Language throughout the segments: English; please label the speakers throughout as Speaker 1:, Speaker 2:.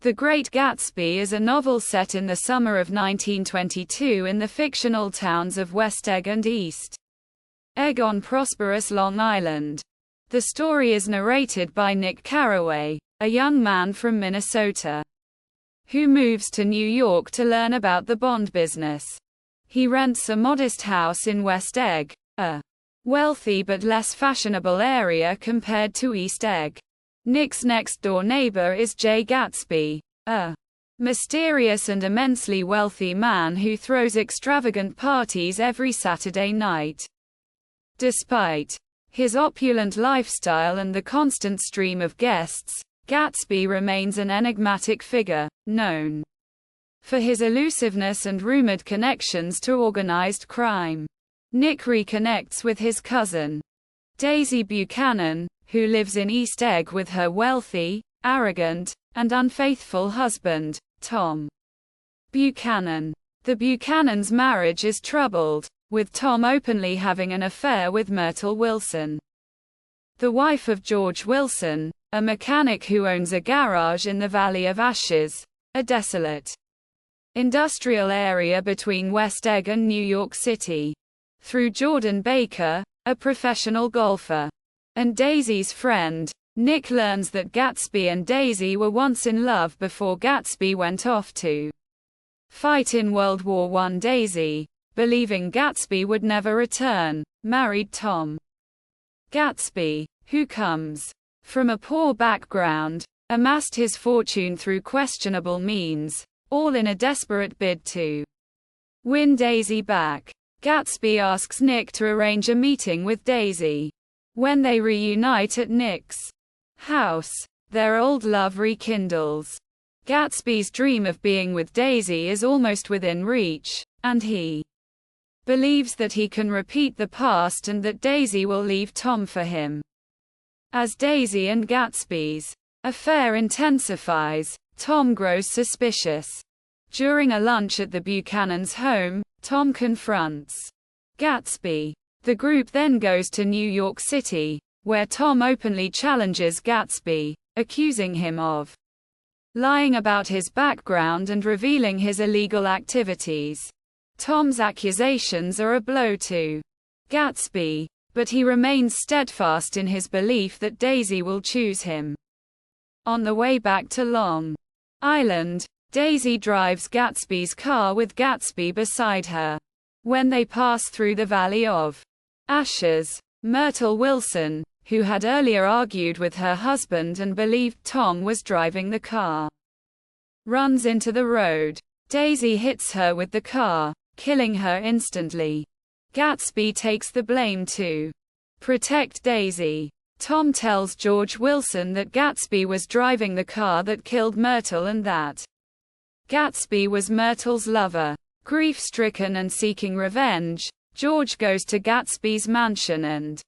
Speaker 1: The Great Gatsby is a novel set in the summer of 1922 in the fictional towns of West Egg and East Egg on prosperous Long Island. The story is narrated by Nick Carraway, a young man from Minnesota, who moves to New York to learn about the bond business. He rents a modest house in West Egg, a wealthy but less fashionable area compared to East Egg. Nick's next-door neighbor is Jay Gatsby, a mysterious and immensely wealthy man who throws extravagant parties every Saturday night. Despite his opulent lifestyle and the constant stream of guests, Gatsby remains an enigmatic figure, known for his elusiveness and rumored connections to organized crime. Nick reconnects with his cousin, Daisy Buchanan, who lives in East Egg with her wealthy, arrogant, and unfaithful husband, Tom Buchanan. The Buchanans' marriage is troubled, with Tom openly having an affair with Myrtle Wilson, the wife of George Wilson, a mechanic who owns a garage in the Valley of Ashes, a desolate industrial area between West Egg and New York City. Through Jordan Baker, a professional golfer, and Daisy's friend, Nick learns that Gatsby and Daisy were once in love before Gatsby went off to fight in World War I. Daisy, believing Gatsby would never return, married Tom Gatsby, who comes from a poor background, amassed his fortune through questionable means, all in a desperate bid to win Daisy back. Gatsby asks Nick to arrange a meeting with Daisy. When they reunite at Nick's house, their old love rekindles. Gatsby's dream of being with Daisy is almost within reach, and he believes that he can repeat the past and that Daisy will leave Tom for him. As Daisy and Gatsby's affair intensifies, Tom grows suspicious. During a lunch at the Buchanans' home, Tom confronts Gatsby. The group then goes to New York City, where Tom openly challenges Gatsby, accusing him of lying about his background and revealing his illegal activities. Tom's accusations are a blow to Gatsby, but he remains steadfast in his belief that Daisy will choose him. On the way back to Long Island, Daisy drives Gatsby's car with Gatsby beside her. When they pass through the Valley of Ashes, Myrtle Wilson, who had earlier argued with her husband and believed Tom was driving the car, runs into the road. Daisy hits her with the car, killing her instantly. Gatsby takes the blame to protect Daisy. Tom tells George Wilson that Gatsby was driving the car that killed Myrtle and that Gatsby was Myrtle's lover. Grief-stricken and seeking revenge, George goes to Gatsby's mansion and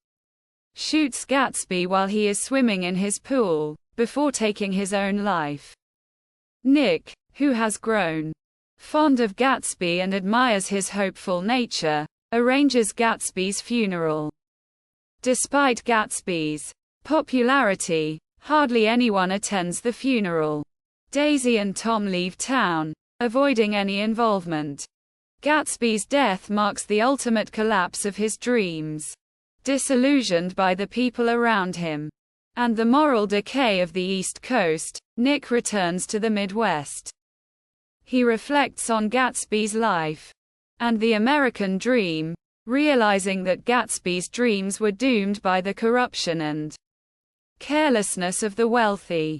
Speaker 1: shoots Gatsby while he is swimming in his pool, before taking his own life. Nick, who has grown fond of Gatsby and admires his hopeful nature, arranges Gatsby's funeral. Despite Gatsby's popularity, hardly anyone attends the funeral. Daisy and Tom leave town, avoiding any involvement. Gatsby's death marks the ultimate collapse of his dreams. Disillusioned by the people around him and the moral decay of the East Coast, Nick returns to the Midwest. He reflects on Gatsby's life and the American dream, realizing that Gatsby's dreams were doomed by the corruption and carelessness of the wealthy.